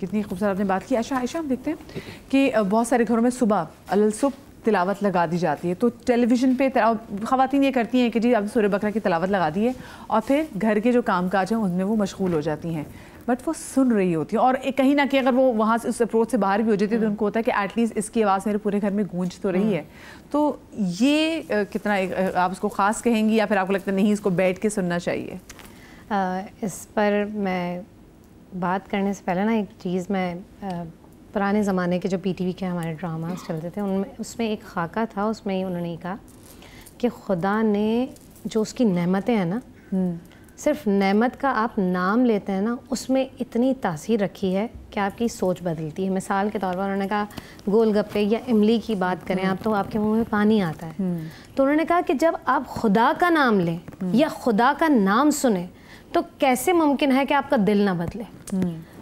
کتنی خوبصورت آپ نے بات کی. اچھا عائشہ، ہم دیکھتے ہیں کہ بہت سارے گھروں میں صبح الصبح تلاوت لگا دی جاتی ہے، تو ٹیلی ویژن پہ خواتین یہ کرتی ہیں کہ جی اب سورہ بقرہ کی تلاوت لگا دی ہے، اور پھر گھر کے جو کام کاج ہیں ان میں وہ مشغول ہو جاتی ہیں، بٹ وہ سن رہی ہوتی ہیں، اور کہیں نہ کہیں اگر وہ وہاں سے اس اپروچ سے باہر بھی ہو جاتی ہے تو ان کو ہوتا ہے کہ ایٹ لیسٹ اس کی آواز میرے پورے گھر میں گونج تو رہی ہے. تو یہ کتنا آپ اس کو خاص کہیں گی، یا پھر آپ کو لگتا ہے نہیں اس کو بیٹھ کے سننا چاہیے؟ اس پر میں بات کرنے سے پہلے نا ایک چیز، میں پرانے زمانے کے جو پی ٹی وی کے ہمارے ڈراماز چلتے تھے ان میں، اس میں ایک خاکہ تھا، اس میں انہوں نے کہا کہ خدا نے جو اس کی نعمتیں ہیں نا، صرف نعمت کا آپ نام لیتے ہیں نا، اس میں اتنی تاثیر رکھی ہے کہ آپ کی سوچ بدلتی ہے. مثال کے طور پر انہوں نے کہا گول گپے یا املی کی بات کریں آپ تو آپ کے منہ میں پانی آتا ہے. تو انہوں نے کہا کہ جب آپ خدا کا نام لیں یا خدا کا نام سنیں تو کیسے ممکن ہے کہ آپ کا دل نہ بدلے.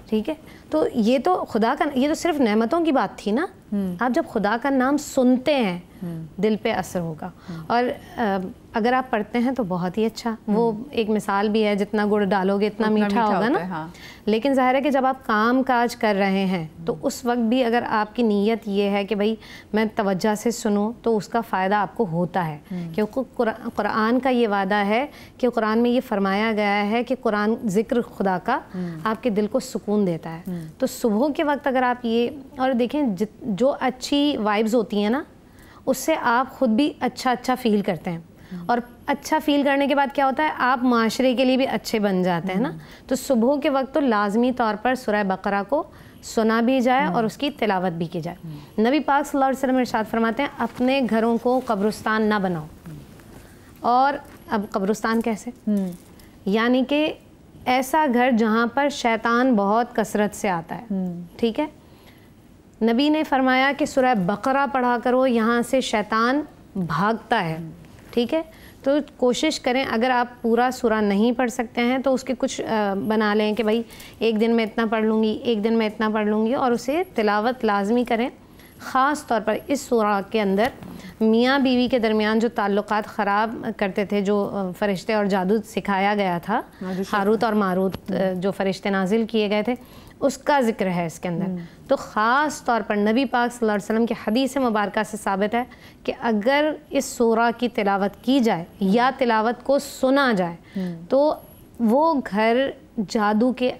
ٹھیک ہے، تو یہ تو خدا کا، یہ تو صرف نعمتوں کی بات تھی نا. آپ جب خدا کا نام سنتے ہیں دل پہ اثر ہوگا. اور اگر آپ پڑھتے ہیں تو بہت ہی اچھا. وہ ایک مثال بھی ہے، جتنا گڑ ڈالو گے اتنا میٹھا ہوگا نا. لیکن ظاہر ہے کہ جب آپ کام کاج کر رہے ہیں تو اس وقت بھی اگر آپ کی نیت یہ ہے کہ بھائی میں توجہ سے سنوں تو اس کا فائدہ آپ کو ہوتا ہے. کیونکہ قرآن کا یہ وعدہ ہے کہ قرآن میں یہ فرمایا گیا ہے کہ قرآن ذکر خدا کا آپ کے دل کو سکون دیتا ہے. تو صبح کے وقت اگر آپ یہ، اور دیکھیں جو اچھی وائبز ہوتی ہیں نا اس سے آپ خود بھی اچھا فیل کرتے ہیں، اور اچھا فیل کرنے کے بعد کیا ہوتا ہے آپ معاشرے کے لیے بھی اچھے بن جاتے ہیں نا. تو صبح کے وقت تو لازمی طور پر سورہ بقرہ کو سنا بھی جائے اور اس کی تلاوت بھی کی جائے. نبی پاک صلی اللہ علیہ وسلم ارشاد فرماتے ہیں اپنے گھروں کو قبرستان نہ بناؤ. اور اب قبرستان کیسے؟ یعنی کہ ایسا گھر جہاں پر شیطان بہت کثرت سے آتا ہے. ٹھیک ہے، نبی نے فرمایا کہ سورہ بقرہ پڑھا کرو، یہاں سے شیطان بھاگتا ہے. ٹھیک ہے، تو کوشش کریں، اگر آپ پورا سورہ نہیں پڑھ سکتے ہیں تو اس کے کچھ بنا لیں کہ بھائی ایک دن میں اتنا پڑھ لوں گی، ایک دن میں اتنا پڑھ لوں گی، اور اسے تلاوت لازمی کریں. خاص طور پر اس سورہ کے اندر میاں بیوی کے درمیان جو تعلقات خراب کرتے تھے، جو فرشتے اور جادو سکھایا گیا تھا، ہاروت اور ماروت جو فرشتے نازل کیے گئے تھے، اس کا ذکر ہے اس کے اندر. تو خاص طور پر نبی پاک صلی اللہ علیہ وسلم کی حدیث مبارکہ سے ثابت ہے کہ اگر اس سورہ کی تلاوت کی جائے یا تلاوت کو سنا جائے تو وہ گھر جادو کے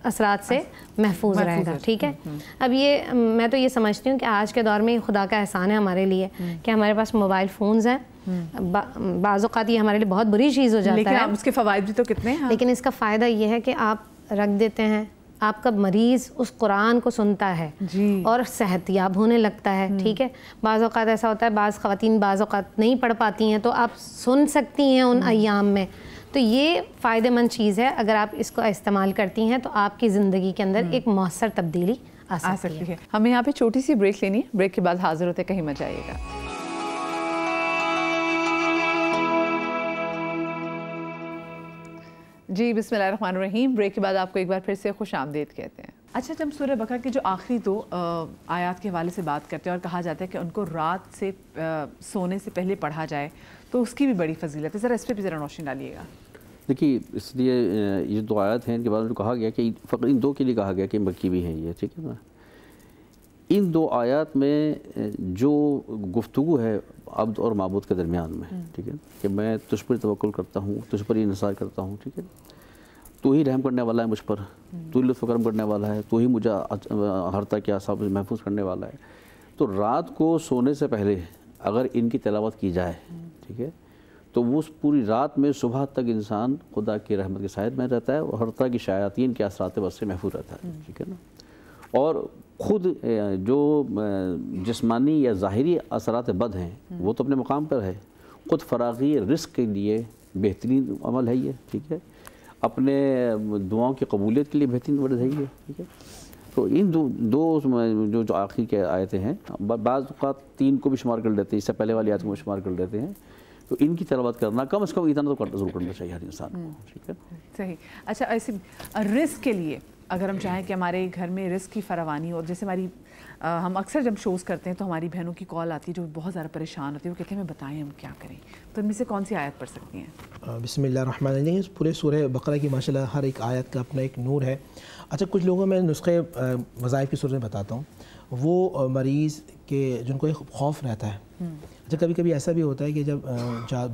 اثرات سے محفوظ رہے گا. ٹھیک ہے، اب یہ میں تو یہ سمجھتی ہوں کہ آج کے دور میں خدا کا احسان ہے ہمارے لیے کہ ہمارے پاس موبائل فونز ہیں. بعض اوقات یہ ہمارے لیے بہت بری چیز ہو جاتا ہے، لیکن اس کے فوائد بھی تو کتنے ہیں. لیکن اس کا فائدہ یہ ہے کہ آپ رکھ دیتے ہیں، آپ کا مریض اس قرآن کو سنتا ہے اور صحت یاب ہونے لگتا ہے. ٹھیک ہے، بعض اوقات ایسا ہوتا ہے بعض خواتین بعض اوقات نہیں پڑھ پاتی ہیں تو آپ سن سکتی ہیں ان ایام میں. تو یہ فائدہ مند چیز ہے، اگر آپ اس کو استعمال کرتی ہیں تو آپ کی زندگی کے اندر ایک مؤثر تبدیلی آ سکتی ہے. ہمیں یہاں پہ چھوٹی سی بریک لینی ہے، بریک کے بعد حاضر ہوتے، کہیں مت جائیے گا. جی بسم اللہ الرحمن الرحیم. بریک کے بعد آپ کو ایک بار پھر سے خوش آمدید کہتے ہیں. اچھا، جب سورہ بقرہ کے جو آخری 2 آیات کے حوالے سے بات کرتے ہیں اور کہا جاتا ہے کہ ان کو رات سے سونے سے پہلے پڑھا جائے تو اس کی بھی بڑی فضیلت ہے، ذرا اس پہ بھی ذرا روشنی ڈالیے گا. دیکھیے، اس لیے یہ 2 آیات ہیں، ان کے بعد جو کہا گیا کہ فقط ان 2 کے لیے کہا گیا کہ مکی بھی ہیں یہ. ٹھیک ہے نا، ان 2 آیات میں جو گفتگو ہے عبد اور معبود کے درمیان میں، ٹھیک ہے، کہ میں تجھ پر توکل کرتا ہوں، تجھ پر انحصار کرتا ہوں. ٹھیک ہے، تو ہی رحم کرنے والا ہے مجھ پر، تو ہی لطف کرم کرنے والا ہے، تو ہی مجھے ہر طرح کے اعصاب محفوظ کرنے والا ہے. تو رات کو سونے سے پہلے اگر ان کی تلاوت کی جائے، ٹھیک ہے، تو وہ پوری رات میں صبح تک انسان خدا کی رحمت کے سائے میں رہتا ہے اور ہر طرح کی شیاطین کے اثرات بس سے محفوظ رہتا ہے. ٹھیک ہے نا، اور خود جو جسمانی یا ظاہری اثرات بد ہیں وہ تو اپنے مقام پر ہے، خود فراغی رزق کے لیے بہترین عمل ہے یہ. ٹھیک ہے، اپنے دعاؤں کی قبولیت کے لیے بہترین ورد ہے یہ. ٹھیک ہے، تو ان دو جو آخری کے آیتیں ہیں، بعض اوقات 3 کو بھی شمار کر لیتے ہیں، اس سے پہلے والی آیت کو شمار کر لیتے ہیں، تو ان کی تلاوت کرنا کم از کم اتنا تو ضرور کرنا چاہیے ہر انسان کو. ٹھیک ہے، صحیح. اچھا، ایسے رزق کے لیے اگر ہم چاہیں کہ ہمارے گھر میں رزق کی فراوانی ہو، جیسے ہم اکثر جب شوز کرتے ہیں تو ہماری بہنوں کی کال آتی ہے جو بہت زیادہ پریشان ہوتی ہے، وہ کہتے ہیں ہمیں بتائیں ہم کیا کریں، تو ان میں سے کون سی آیت پڑھ سکتی ہیں؟ بسم اللہ الرحمن الرحیم. پورے سورہ بقرہ کی ماشاءاللہ ہر ایک آیت کا اپنا ایک نور ہے. اچھا، کچھ لوگوں میں نسخے وظائف کی صورت میں بتاتا ہوں. وہ مریض کے جن کو ایک خوف رہتا ہے. اچھا، کبھی کبھی ایسا بھی ہوتا ہے کہ جب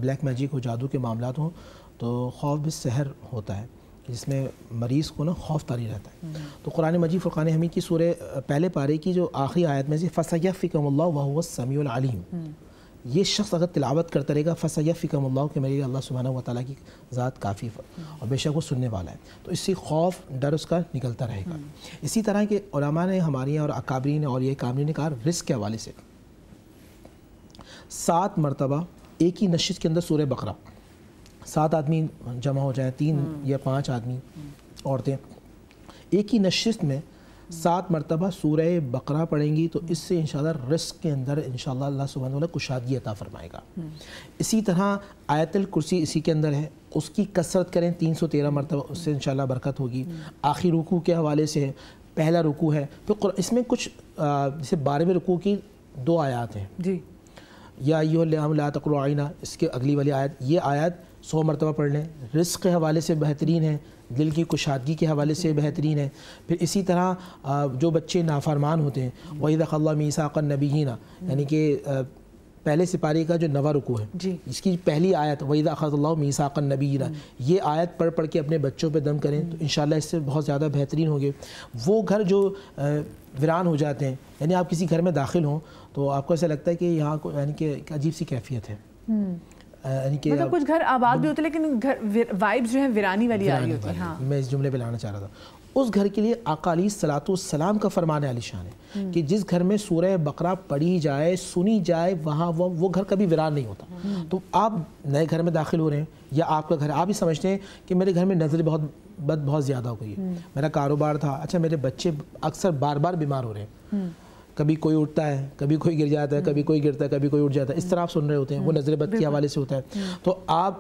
بلیک میجک ہو، جادو کے معاملات ہوں، تو خوف بھی سحر ہوتا ہے جس میں مریض کو نا خوف طاری رہتا ہے. تو قرآن مجید فرقان حمید کی سورہ پہلے پارے کی جو آخری آیت میں سے فَسَيَفِّكُمُ اللَّهُ وَهُوَ السَّمِيعُ الْعَلِيمُ، یہ شخص اگر تلاوت کرتا رہے گا فَسَيَفِّكُمُ اللَّهُ کہ میرے لیے اللہ سبحانہ و تعالیٰ کی ذات کافی اور بے شک وہ سننے والا ہے، تو اس سے خوف ڈر اس کا نکلتا رہے گا. اسی طرح کے علماء نے ہماری اور اکابرین اور یہ کاملین نے کہا رزق کے حوالے سے 7 مرتبہ ایک ہی نشست کے اندر سورہ بقرہ 7 آدمی جمع ہو جائیں، 3 یا 5 آدمی عورتیں ایک ہی نشست میں 7 مرتبہ سورہ بقرہ پڑھیں گی تو اس سے انشاءاللہ رزق کے اندر انشاءاللہ اللہ سبحانہ وتعالی کشادگی عطا فرمائے گا. اسی طرح آیت الکرسی اسی کے اندر ہے، اس کی کثرت کریں 313 مرتبہ، اس سے انشاءاللہ برکت ہوگی. آخری رکوع کے حوالے سے ہے، پہلا رکوع ہے، پھر اس میں کچھ جیسے 12ویں رکوع کی 2 آیات ہیں جی، یا ایھا الذین لا تقرؤا عینا، اس کے اگلی والی آیت، یہ آیت 100 مرتبہ پڑھ لیں. رزق کے حوالے سے بہترین ہے، دل کی کشادگی کے حوالے سے بہترین ہے. پھر اسی طرح جو بچے نافرمان ہوتے ہیں وَإِذَا أَخَذَ اللَّهُ مِيثَاقَ النَّبِيِّينَ، یعنی کہ پہلے سپارے کا جو 9واں رکوع ہے جی، اس کی پہلی آیت وَإِذَا أَخَذَ اللَّهُ مِيثَاقَ النَّبِيِّينَ، یہ آیت پڑھ کے اپنے بچوں پہ دم کریں تو انشاءاللہ اس سے بہت زیادہ بہترین ہوگے. وہ گھر جو ویران ہو جاتے ہیں، یعنی آپ کسی گھر میں داخل ہوں تو آپ کو ایسا لگتا ہے کہ یہاں کو یعنی کہ ایک عجیب سی کیفیت ہے، یعنی کہ مطلب کچھ گھر آباد بھی ہوتے لیکن وائبز جو ہیں ویرانی والی آ رہی ہوتی ہیں. ہاں، میں اس جملے پہ لانا چاہ رہا تھا. اس گھر کے لیے آقا علیہ الصلوۃ والسلام کا فرمان عالی شان ہے کہ جس گھر میں سورہ بقرہ پڑھی جائے، سنی جائے، وہاں وہ گھر کبھی ویران نہیں ہوتا. تو آپ نئے گھر میں داخل ہو رہے ہیں یا آپ کا گھر، آپ ہی سمجھتے ہیں کہ میرے گھر میں نظر بہت زیادہ ہو گئی ہے، میرا کاروبار تھا، اچھا میرے بچے اکثر بار بار بیمار ہو رہے ہیں، کبھی کوئی اٹھتا ہے، کبھی کوئی گر جاتا ہے، کبھی کوئی گرتا ہے، کبھی کوئی اٹھ جاتا ہے، اس طرح آپ سن رہے ہوتے ہیں، وہ نظر بد کے حوالے سے ہوتا ہے. تو آپ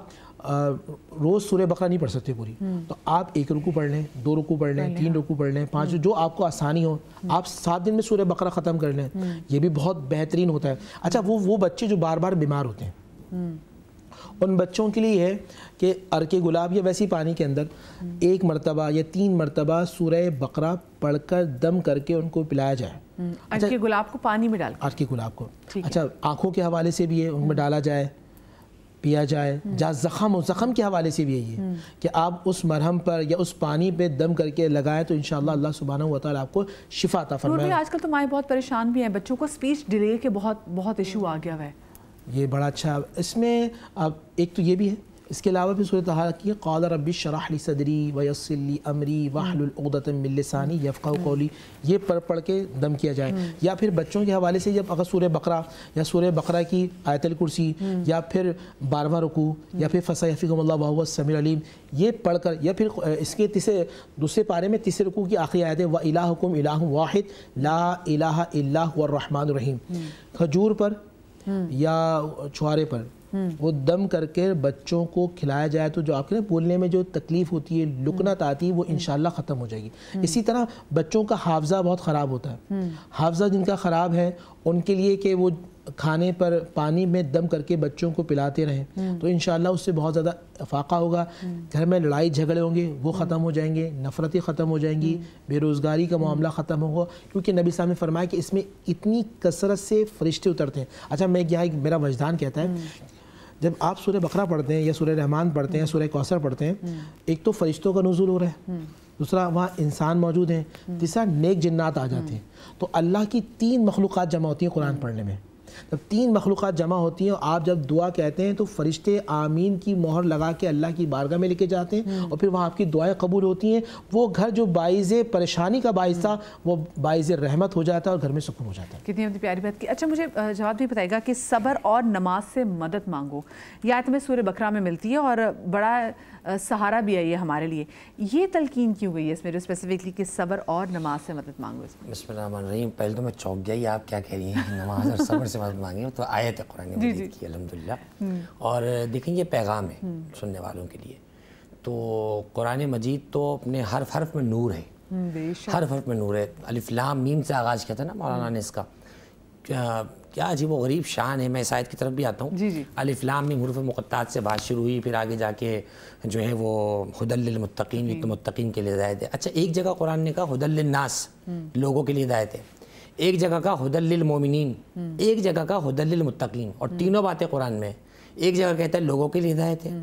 روز سورہ بقرہ نہیں پڑھ سکتے پوری، تو آپ 1 رکوع پڑھ لیں، 2 رکوع پڑھ لیں، 3 رکوع پڑھ لیں، 5، جو آپ کو آسانی ہو. آپ 7 دن میں سورہ بقرہ ختم کر لیں، یہ بھی بہت بہترین ہوتا ہے. اچھا، وہ بچے جو بار بار بیمار ہوتے ہیں، ان بچوں کے لیے ہے کہ عرق گلاب یا ویسی پانی کے اندر 1 مرتبہ یا 3 مرتبہ سورہ بقرہ پڑھ کر دم کر کے ان کو پلایا جائے. عرق گلاب کو پانی میں ڈال کے، عرق گلاب کو. اچھا، آنکھوں کے حوالے سے بھی ہے، ان میں ڈالا جائے، پیا جائے. جہاں زخم کے حوالے سے بھی ہے کہ آپ اس مرہم پر یا اس پانی پہ دم کر کے لگائیں تو انشاءاللہ اللہ سبحانہ و تعالیٰ آپ کو شفا عطا فرمائے. آج کل تو مائیں بہت پریشان بھی ہیں، بچوں کو اسپیچ ڈیلے کے بہت ایشو آ گیا ہے. یہ بڑا اچھا، اس میں اب ایک تو یہ بھی ہے، اس کے علاوہ بھی سورۃ طٰہٰ کی قال رب اشرح لی صدری ویسر لی امری واحلل عقدۃ من لسانی یفقہوا قولی، یہ پڑھ کے دم کیا جائے. یا پھر بچوں کے حوالے سے جب اگر سورہ بقرہ یا سورہ بقرہ کی آیت الکرسی یا پھر 12واں رکوع یا پھر فسیفکم اللہ وہو السمیع العلیم، یہ پڑھ کر، یا پھر اس کے دوسرے پارے میں تیسرے رکوع کی آخری آیت ہے وَإِلَٰهُكُمْ إِلَٰهٌ وَاحِدٌ لَا إِلَٰهَ إِلَّا هُوَ الرَّحْمَٰنُ الرَّحِيمُ، کھجور پر یا چھوارے پر وہ دم کر کے بچوں کو کھلایا جائے تو جو آپ کے بولنے میں جو تکلیف ہوتی ہے، لکنت آتی ہے، وہ انشاءاللہ ختم ہو جائے گی. اسی طرح بچوں کا حافظہ بہت خراب ہوتا ہے، حافظہ جن کا خراب ہے ان کے لیے کہ وہ کھانے پر پانی میں دم کر کے بچوں کو پلاتے رہیں تو انشاءاللہ اس سے بہت زیادہ افاقہ ہوگا. گھر میں لڑائی جھگڑے ہوں گے وہ ختم ہو جائیں گے، نفرتیں ختم ہو جائیں گی، بے روزگاری کا معاملہ ختم ہوگا، کیونکہ نبی صاحب نے فرمایا کہ اس میں اتنی کثرت سے فرشتے اترتے ہیں. اچھا، میں یہاں میرا وجدان کہتا ہے جب آپ سورہ بقرہ پڑھتے ہیں یا سورہ رحمان پڑھتے ہیں، سورہ کوثر پڑھتے ہیں، ایک تو فرشتوں کا نزول ہو رہا ہے، دوسرا وہاں انسان موجود ہیں، تیسرا نیک جنات آ جاتے ہیں. تو اللہ کی 3 مخلوقات جمع ہوتی ہیں قرآن پڑھنے میں. جب 3 مخلوقات جمع ہوتی ہیں اور آپ جب دعا کہتے ہیں تو فرشتے آمین کی مہر لگا کے اللہ کی بارگاہ میں لے کے جاتے ہیں اور پھر وہاں آپ کی دعائیں قبول ہوتی ہیں. وہ گھر جو باعث پریشانی کا باعث تھا وہ باعث رحمت ہو جاتا ہے اور گھر میں سکون ہو جاتا ہے. کتنی پیاری بات کی. اچھا، مجھے جواب بھی بتائے گا کہ صبر اور نماز سے مدد مانگو، یہ آیت میں سورہ بقرہ میں ملتی ہے اور بڑا سہارا بھی ہے یہ ہمارے لیے. یہ تلقین کیوں گئی ہے اس میں جو اسپیسیفکلی کہ صبر اور نماز سے مدد مانگو؟ اس میں بسم اللہ الرحمن الرحیم. پہلے تو میں چونک گیا، یہ آپ کیا کہہ رہی ہیں نماز اور صبر سے مدد مانگیں، تو آیت ہے قرآن مجید کی الحمدللہ. اور دیکھیں یہ پیغام ہے سننے والوں کے لیے. تو قرآن مجید تو اپنے حرف حرف میں نور ہے. ہر حرف میں نور ہے. الف لام میم سے آغاز کیا تھا نا مولانا نے اس کا, کیا عجیب و غریب شان ہے. میں اس آیت کی طرف بھی آتا ہوں. الف لام میم حروف مقطعات سے بات شروع ہوئی, پھر آگے جا کے جو ہے وہ ہدی للمتقین, یہ تو متقین کے لیے ہدایت ہے. اچھا ایک جگہ قرآن نے کہا ہدی للناس, لوگوں کے لیے ہدایت ہے. ایک جگہ کا ہدی للمومنین, ایک جگہ کا ہدی للمتقین. اور تینوں باتیں قرآن میں, ایک جگہ کہتا ہے لوگوں کے لیے ہدایت ہے,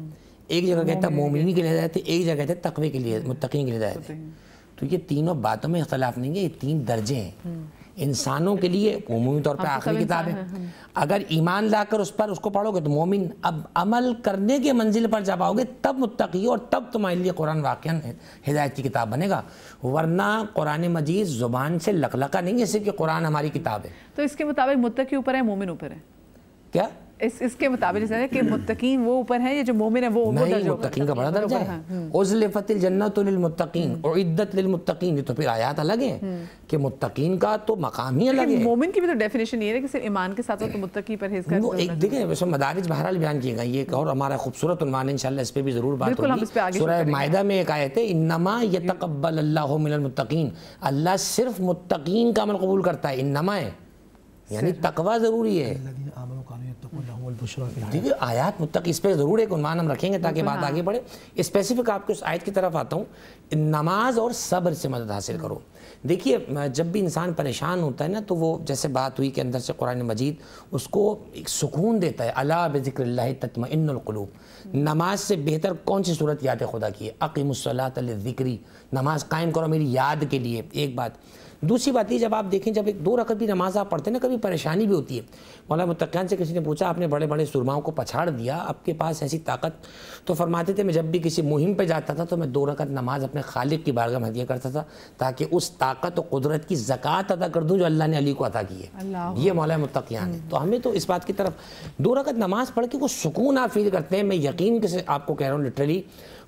ایک جگہ کہتا ہے مومنین کے لیے ہدایت ہے, ایک جگہ کہتا ہے تقوی کے لیے, متقین کے لیے ہدایت ہے. تو یہ تینوں باتوں میں اختلاف نہیں ہے, یہ 3 درجے ہیں. انسانوں کے لیے عمومی طور پہ آخری کتاب ہے, اگر ایمان لا کر اس پر اس کو پڑھو گے تو مومن. اب عمل کرنے کے منزل پر جب آؤ گے تب متقی, اور تب تمہارے لیے قرآن واقعاً ہدایت کی کتاب بنے گا. ورنہ قرآن مجید زبان سے لقلقہ نہیں ہے صرف کہ قرآن ہماری کتاب ہے. تو اس کے مطابق متقی اوپر ہے, مومن اوپر ہے کیا؟ اس کے مطابق جیسے ہے کہ متقین وہ اوپر ہیں یا جو مومن ہے وہ نہیں, متقین کا بڑا درجہ ہے. ازلفت الجنت للمتقین اعدت للمتقین, یہ تو پھر آیات الگ ہیں کہ متقین کا تو مقام ہی الگ ہے. مومن کی بھی تو ڈیفینیشن یہ ہے کہ صرف ایمان کے ساتھ تو متقی پرہیز کا ایک دیکھیں ویسے مدارج بہرحال بیان کیے گئے. یہ ایک اور ہمارا خوبصورت عنوان ہے, انشاءاللہ اس پہ بھی ضرور بات ہوگی. سورہ مائدہ میں ایک آیت ہے انما یتقبل اللہ من المتقین, اللہ صرف متقین کا عمل قبول کرتا ہے. انما ہے یعنی تقوی ضروری ہے. دیکھیے آیات متقی, اس پہ ضرور ایک عنوان ہم رکھیں گے تاکہ بات آگے بڑھے. اسپیسیفک آپ کو اس آیت کی طرف آتا ہوں, نماز اور صبر سے مدد حاصل کرو. دیکھیے جب بھی انسان پریشان ہوتا ہے نا تو وہ جیسے بات ہوئی کہ اندر سے قرآن مجید اس کو ایک سکون دیتا ہے. الا بذکر اللہ تطمئن القلوب. نماز سے بہتر کون سی صورت یاد خدا کی ہے؟ اقیم الصلاۃ للذکری, نماز قائم کرو میری یاد کے لیے. ایک بات. دوسری بات یہ جب آپ دیکھیں جب 2 رکعت بھی نماز آپ پڑھتے ہیں نا کبھی پریشانی بھی ہوتی ہے. مولانا متقین سے کسی نے پوچھا آپ نے بڑے بڑے سرماؤں کو پچھاڑ دیا, آپ کے پاس ایسی طاقت, تو فرماتے تھے میں جب بھی کسی مہم پہ جاتا تھا تو میں 2 رکعت نماز اپنے خالق کی بارگاہ میں ہدیہ کرتا تھا تاکہ اس طاقت و قدرت کی زکوٰۃ ادا کر دوں جو اللہ نے علی کو عطا کی ہے. یہ مولانا متقین ہے. تو ہمیں تو اس بات کی طرف 2 رکعت نماز پڑھ کے وہ سکون آپ فیل کرتے ہیں. میں یقین سے آپ کو کہہ رہا ہوں لٹرلی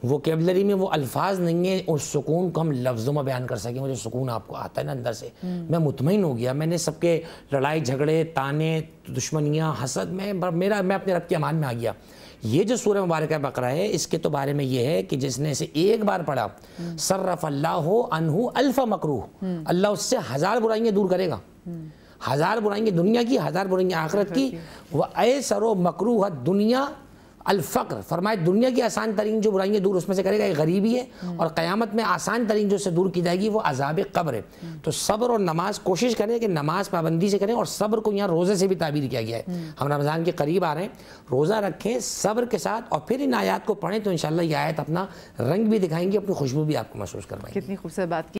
ووکیبلری میں وہ الفاظ نہیں ہیں اس سکون کو ہم لفظوں میں بیان کر سکیں. وہ جو سکون آپ کو آتا ہے نا اندر سے, میں مطمئن ہو گیا. میں نے سب کے لڑائی جھگڑے تانے دشمنیاں حسد میں اپنے رب کے امان میں آ گیا. یہ جو سورہ مبارکہ بقرہ ہے اس کے تو بارے میں یہ ہے کہ جس نے اسے ایک بار پڑھا صرف اللہ عنہ الف مکروہ, اللہ اس سے 1000 برائیاں دور کرے گا. 1000 برائیاں دنیا کی, 1000 برائیاں آخرت کی. وَأَيْسَرُ مَكْرُوهَ الدُّنْيَا الفقر, فرمائے دنیا کی آسان ترین جو برائیاں دور اس میں سے کرے گا یہ غریبی ہے, اور قیامت میں آسان ترین جو سے دور کی جائے گی وہ عذاب قبر ہے. تو صبر اور نماز کوشش کریں کہ نماز پابندی سے کریں, اور صبر کو یہاں روزے سے بھی تعبیر کیا گیا ہے. ہم رمضان کے قریب آ رہے ہیں, روزہ رکھیں صبر کے ساتھ اور پھر ان آیات کو پڑھیں تو انشاءاللہ یہ آیت اپنا رنگ بھی دکھائیں گی, اپنی خوشبو بھی آپ کو محسوس کروائیں گی. کتنی خوبصورت بات کی.